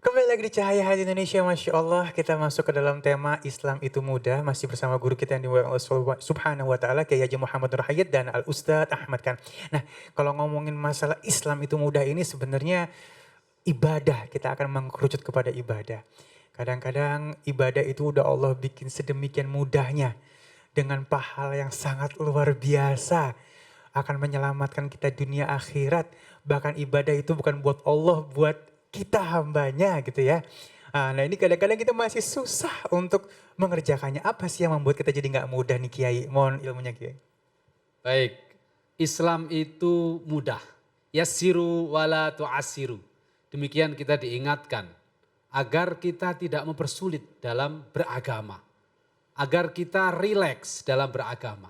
Kembali lagi di Cahaya Hati Indonesia, Masya Allah. Kita masuk ke dalam tema Islam itu mudah. Masih bersama guru kita yang dimuliakan Allah Subhanahu wa Ta'ala, Kiai Haji Muhammad Nur Hayat dan Al Ustadz Ahmad kan. Nah, kalau ngomongin masalah Islam itu mudah ini sebenarnya ibadah. Kita akan mengkerucut kepada ibadah. Kadang-kadang ibadah itu udah Allah bikin sedemikian mudahnya. Dengan pahala yang sangat luar biasa. Akan menyelamatkan kita dunia akhirat. Bahkan ibadah itu bukan buat Allah, buat kita hambanya gitu ya. Nah ini kadang-kadang kita masih susah untuk mengerjakannya. Apa sih yang membuat kita jadi nggak mudah nih Kiai? Mohon ilmunya Kiai. Baik, Islam itu mudah. Yassiru wala tu'assiru. Demikian kita diingatkan agar kita tidak mempersulit dalam beragama. Agar kita rileks dalam beragama.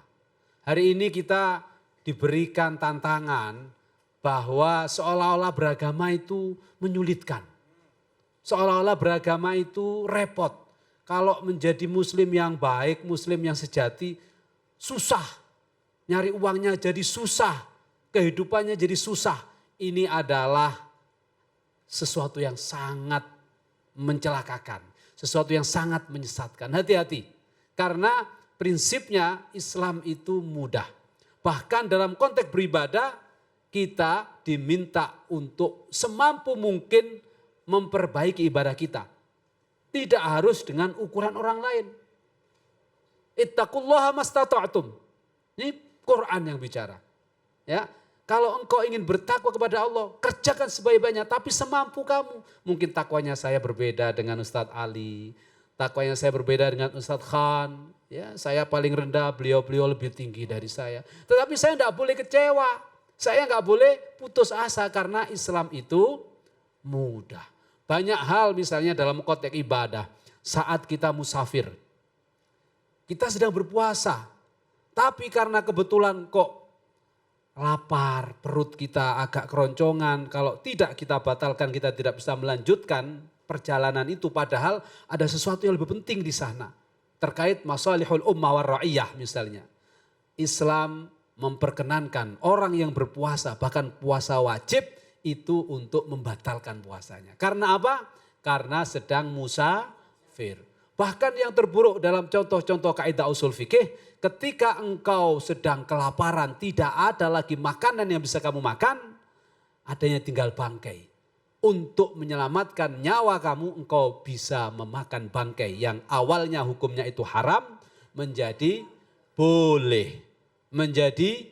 Hari ini kita diberikan tantangan bahwa seolah-olah beragama itu menyulitkan. Seolah-olah beragama itu repot. Kalau menjadi muslim yang baik, muslim yang sejati, susah. Nyari uangnya jadi susah. Kehidupannya jadi susah. Ini adalah sesuatu yang sangat mencelakakan. Sesuatu yang sangat menyesatkan. Hati-hati. Karena prinsipnya Islam itu mudah. Bahkan dalam konteks beribadah, kita diminta untuk semampu mungkin memperbaiki ibadah kita. Tidak harus dengan ukuran orang lain. Ittaqullaha mastata'tum. Ini Quran yang bicara. Ya, kalau engkau ingin bertakwa kepada Allah, kerjakan sebaik-baiknya tapi semampu kamu. Mungkin takwanya saya berbeda dengan Ustadz Ali, takwanya saya berbeda dengan Ustadz Khan. Ya, saya paling rendah, beliau lebih tinggi dari saya. Tetapi saya tidak boleh kecewa. Saya nggak boleh putus asa karena Islam itu mudah. Banyak hal misalnya dalam konteks ibadah. Saat kita musafir. Kita sedang berpuasa. Tapi karena kebetulan kok lapar, perut kita agak keroncongan. Kalau tidak kita batalkan, kita tidak bisa melanjutkan perjalanan itu. Padahal ada sesuatu yang lebih penting di sana. Terkait masalihul ummah war ra'iyah misalnya. Islam memperkenankan orang yang berpuasa, bahkan puasa wajib itu untuk membatalkan puasanya. Karena apa? Karena sedang musafir. Bahkan yang terburuk dalam contoh-contoh kaidah usul fikih, ketika engkau sedang kelaparan, tidak ada lagi makanan yang bisa kamu makan, adanya tinggal bangkai. Untuk menyelamatkan nyawa kamu, engkau bisa memakan bangkai yang awalnya hukumnya itu haram, menjadi boleh. Menjadi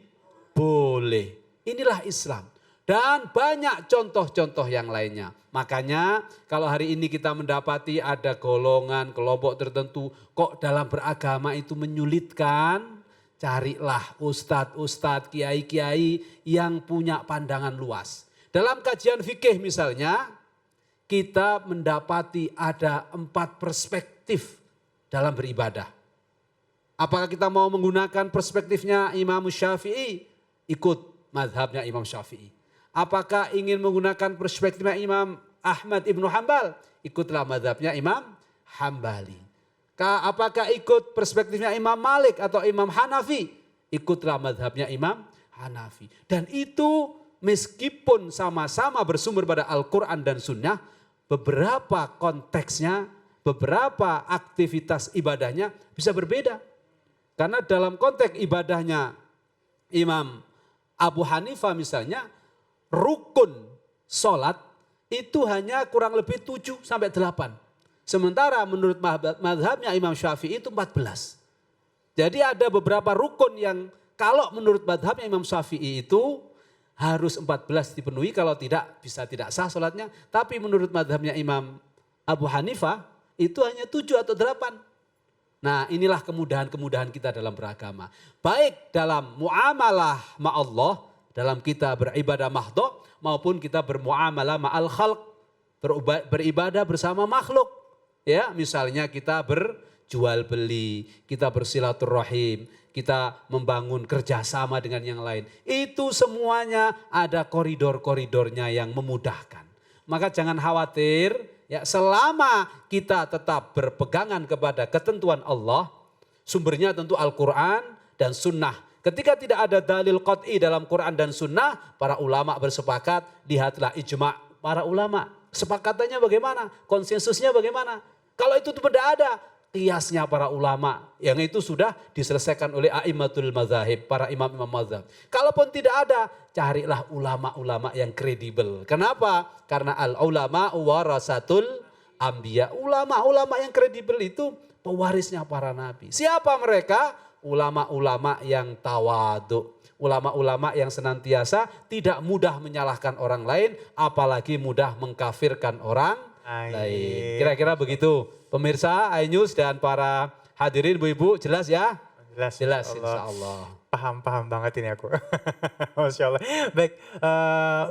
boleh. Inilah Islam. Dan banyak contoh-contoh yang lainnya. Makanya kalau hari ini kita mendapati ada golongan, kelompok tertentu kok dalam beragama itu menyulitkan. Carilah ustadz-ustadz, kiai-kiai yang punya pandangan luas. Dalam kajian fikih misalnya, kita mendapati ada 4 perspektif dalam beribadah. Apakah kita mau menggunakan perspektifnya Imam Syafi'i? Ikut mazhabnya Imam Syafi'i. Apakah ingin menggunakan perspektifnya Imam Ahmad Ibnu Hanbal? Ikutlah mazhabnya Imam Hambali. Apakah ikut perspektifnya Imam Malik atau Imam Hanafi? Ikutlah mazhabnya Imam Hanafi. Dan itu meskipun sama-sama bersumber pada Al-Quran dan Sunnah, beberapa konteksnya, beberapa aktivitas ibadahnya bisa berbeda. Karena dalam konteks ibadahnya Imam Abu Hanifah misalnya, rukun sholat itu hanya kurang lebih 7 sampai 8. Sementara menurut mazhabnya Imam Syafi'i itu 14. Jadi ada beberapa rukun yang kalau menurut mazhabnya Imam Syafi'i itu harus 14 dipenuhi, kalau tidak bisa tidak sah sholatnya. Tapi menurut mazhabnya Imam Abu Hanifah itu hanya 7 atau 8. Nah inilah kemudahan-kemudahan kita dalam beragama. Baik dalam muamalah ma'allah, dalam kita beribadah mahdhah, maupun kita bermuamalah ma'al khalq, beribadah bersama makhluk. Ya, misalnya kita berjual beli, kita bersilaturahim, kita membangun kerjasama dengan yang lain. Itu semuanya ada koridor-koridornya yang memudahkan. Maka jangan khawatir. Ya, selama kita tetap berpegangan kepada ketentuan Allah, sumbernya tentu Al-Quran dan Sunnah. Ketika tidak ada dalil qat'i dalam Quran dan Sunnah, para ulama bersepakat, lihatlah ijma' para ulama. Kesepakatannya bagaimana? Konsensusnya bagaimana? Kalau itu tidak ada, kiasnya para ulama yang itu sudah diselesaikan oleh a'immatul mazahib, para imam-imam mazhab. Kalaupun tidak ada, carilah ulama-ulama yang kredibel. Kenapa? Karena al-ulama warasatul anbiya. Ulama-ulama yang kredibel itu pewarisnya para nabi. Siapa mereka? Ulama-ulama yang tawadu. Ulama-ulama yang senantiasa tidak mudah menyalahkan orang lain, apalagi mudah mengkafirkan orang lain. Kira-kira begitu. Pemirsa iNews dan para hadirin ibu-ibu, jelas ya? Jelas insya Allah. Paham banget ini aku. Masya Allah. Baik,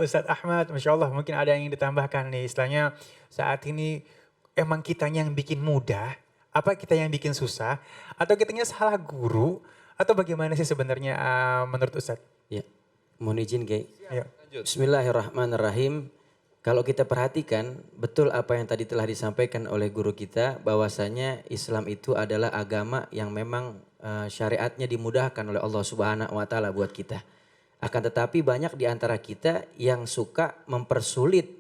Ustadz Ahmad, Masya Allah mungkin ada yang ditambahkan nih. Istilahnya saat ini emang kitanya yang bikin mudah, apa kita yang bikin susah, atau kitanya salah guru, atau bagaimana sih sebenarnya menurut Ustadz? Ya, mohon izin Kiai. Ayo. Bismillahirrahmanirrahim. Kalau kita perhatikan betul apa yang tadi telah disampaikan oleh guru kita, bahwasanya Islam itu adalah agama yang memang syariatnya dimudahkan oleh Allah Subhanahu wa taala buat kita. Akan tetapi banyak di antara kita yang suka mempersulit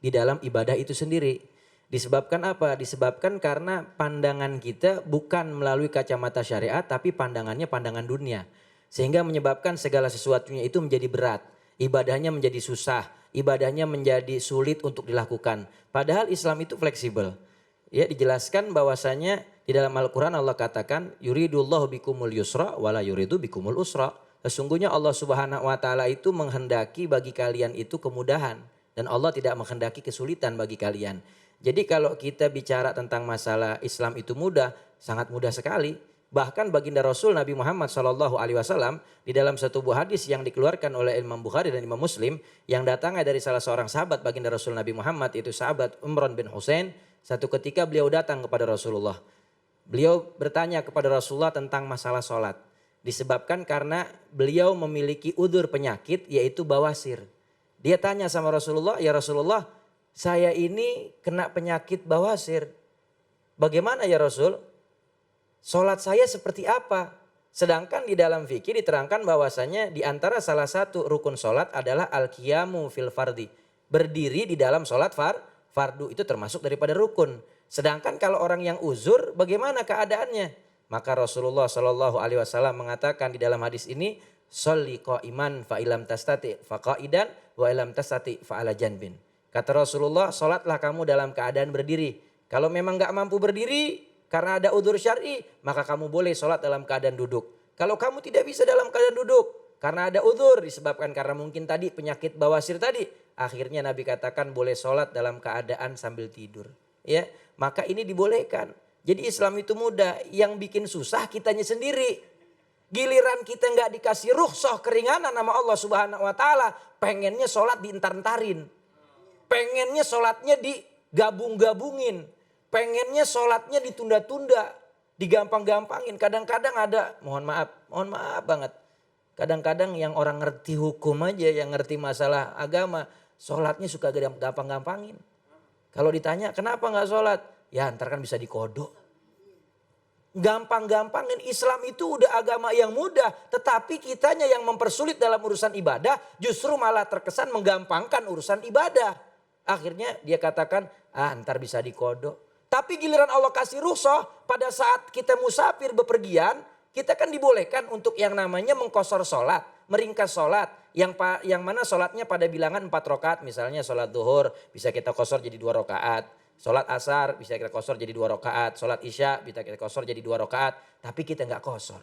di dalam ibadah itu sendiri. Disebabkan apa? Disebabkan karena pandangan kita bukan melalui kacamata syariat, tapi pandangannya pandangan dunia. Sehingga menyebabkan segala sesuatunya itu menjadi berat. Ibadahnya menjadi susah, ibadahnya menjadi sulit untuk dilakukan. Padahal Islam itu fleksibel. Ya, dijelaskan bahwasanya di dalam Al-Quran Allah katakan, yuridullahu bikumul yusra wala yuridu bikumul usra. Sesungguhnya Allah Subhanahu wa taala itu menghendaki bagi kalian itu kemudahan. Dan Allah tidak menghendaki kesulitan bagi kalian. Jadi kalau kita bicara tentang masalah Islam itu mudah, sangat mudah sekali. Bahkan baginda Rasul Nabi Muhammad SAW di dalam satu buah hadis yang dikeluarkan oleh Imam Bukhari dan Imam Muslim, yang datangnya dari salah seorang sahabat baginda Rasul Nabi Muhammad, yaitu sahabat Imran bin Husain. Satu ketika beliau datang kepada Rasulullah. Beliau bertanya kepada Rasulullah tentang masalah sholat. Disebabkan karena beliau memiliki udzur penyakit, yaitu bawasir. Dia tanya sama Rasulullah, ya Rasulullah, saya ini kena penyakit bawasir. Bagaimana ya Rasul? Sholat saya seperti apa? Sedangkan di dalam fikih diterangkan bahwasanya di antara salah satu rukun sholat adalah al-qiyamu fil fardi. Berdiri di dalam sholat fardu itu termasuk daripada rukun. Sedangkan kalau orang yang uzur bagaimana keadaannya? Maka Rasulullah SAW mengatakan di dalam hadis ini, sholli qa'iman fa ilam tastati fa qa'idan wa ilam tastati fa ala janbin. Kata Rasulullah, sholatlah kamu dalam keadaan berdiri. Kalau memang gak mampu berdiri karena ada udzur syar'i, maka kamu boleh sholat dalam keadaan duduk. Kalau kamu tidak bisa dalam keadaan duduk karena ada udzur disebabkan karena mungkin tadi penyakit bawasir tadi, akhirnya Nabi katakan boleh sholat dalam keadaan sambil tidur. Ya, maka ini dibolehkan. Jadi Islam itu mudah, yang bikin susah kitanya sendiri. Giliran kita nggak dikasih rukhsah keringanan sama Allah Subhanahu wa taala, pengennya sholat dientar-entarin. Pengennya sholatnya digabung-gabungin. Pengennya sholatnya ditunda-tunda. Digampang-gampangin. Kadang-kadang ada, mohon maaf banget. Kadang-kadang yang orang ngerti hukum aja, yang ngerti masalah agama, sholatnya suka gampang-gampangin. Kalau ditanya kenapa gak sholat? Ya ntar kan bisa dikodok. Gampang-gampangin. Islam itu udah agama yang mudah. Tetapi kitanya yang mempersulit dalam urusan ibadah, justru malah terkesan menggampangkan urusan ibadah. Akhirnya dia katakan, ntar bisa dikodok. Tapi giliran Allah kasih rukhsah, pada saat kita musafir bepergian, kita kan dibolehkan untuk yang namanya mengkosor sholat, meringkas sholat. Yang mana sholatnya pada bilangan 4 rakaat, misalnya sholat duhur bisa kita kosor jadi 2 rakaat. Sholat asar bisa kita kosor jadi 2 rakaat. Sholat isya bisa kita kosor jadi 2 rakaat. Tapi kita nggak kosor.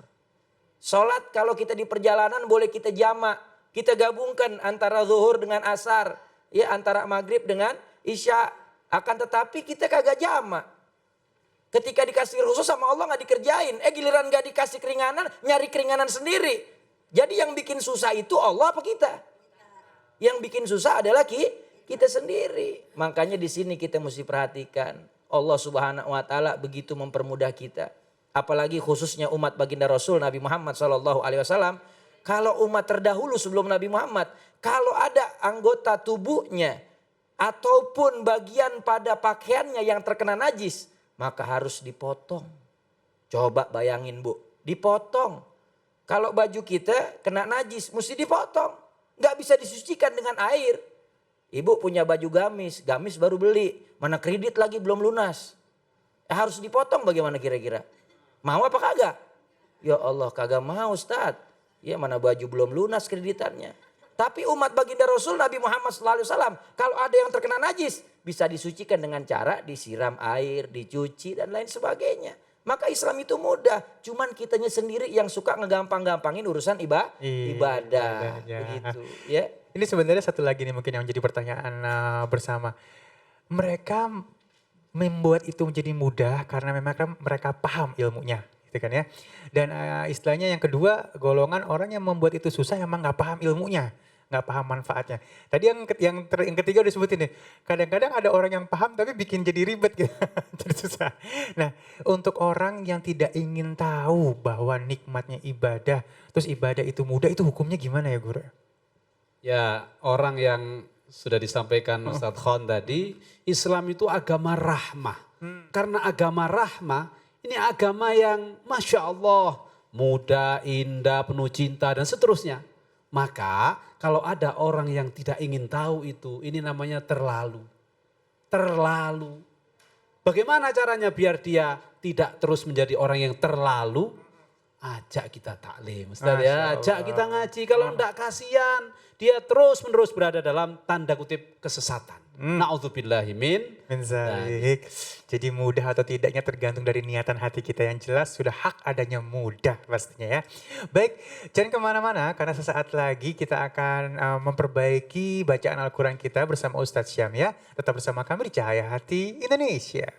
Sholat kalau kita di perjalanan boleh kita jamak. Kita gabungkan antara zuhur dengan asar. Ya, antara maghrib dengan isya. Akan tetapi kita kagak jamak. Ketika dikasih rukhsah sama Allah nggak dikerjain. Giliran nggak dikasih keringanan, nyari keringanan sendiri. Jadi yang bikin susah itu Allah apa kita? Yang bikin susah adalah kita sendiri. Makanya di sini kita mesti perhatikan. Allah Subhanahu wa taala begitu mempermudah kita. Apalagi khususnya umat baginda Rasul Nabi Muhammad SAW. Kalau umat terdahulu sebelum Nabi Muhammad, kalau ada anggota tubuhnya ataupun bagian pada pakaiannya yang terkena najis, maka harus dipotong. Coba bayangin Bu, dipotong. Kalau baju kita kena najis mesti dipotong. Gak bisa disucikan dengan air. Ibu punya baju gamis, gamis baru beli, mana kredit lagi belum lunas. Harus dipotong bagaimana kira-kira? Mau apa kagak? Ya Allah kagak mau Ustaz. Ya mana baju belum lunas kreditannya. Tapi umat baginda Rasul Nabi Muhammad SAW, kalau ada yang terkena najis, bisa disucikan dengan cara disiram air, dicuci dan lain sebagainya. Maka Islam itu mudah, cuman kitanya sendiri yang suka ngegampang-gampangin urusan ibadah. Ibadahnya. Begitu ya. Ini sebenarnya satu lagi nih mungkin yang menjadi pertanyaan bersama. Mereka membuat itu menjadi mudah karena memang kan mereka paham ilmunya. Gitu kan ya. Dan istilahnya yang kedua, golongan orang yang membuat itu susah emang nggak paham ilmunya, nggak paham manfaatnya. Tadi yang ketiga udah sebutin nih, kadang-kadang ada orang yang paham tapi bikin jadi ribet gitu, jadi susah. Nah untuk orang yang tidak ingin tahu bahwa nikmatnya ibadah, terus ibadah itu mudah, itu hukumnya gimana ya Guru? Ya orang yang sudah disampaikan Ustadz Khon tadi, Islam itu agama rahmah. Karena agama rahmah, ini agama yang Masya Allah, mudah, indah, penuh cinta dan seterusnya. Maka kalau ada orang yang tidak ingin tahu itu, ini namanya terlalu. Terlalu. Bagaimana caranya biar dia tidak terus menjadi orang yang terlalu? Ajak kita taklim, Ustaz ya, ajak kita ngaji. Kalau enggak kasihan, dia terus menerus berada dalam tanda kutip kesesatan. Na'udzubillahi min Zalik. Jadi mudah atau tidaknya tergantung dari niatan hati kita yang jelas, sudah hak adanya mudah pastinya ya. Baik, jangan kemana-mana karena sesaat lagi kita akan memperbaiki bacaan Al-Quran kita bersama Ustadz Syam ya. Tetap bersama kami di Cahaya Hati Indonesia.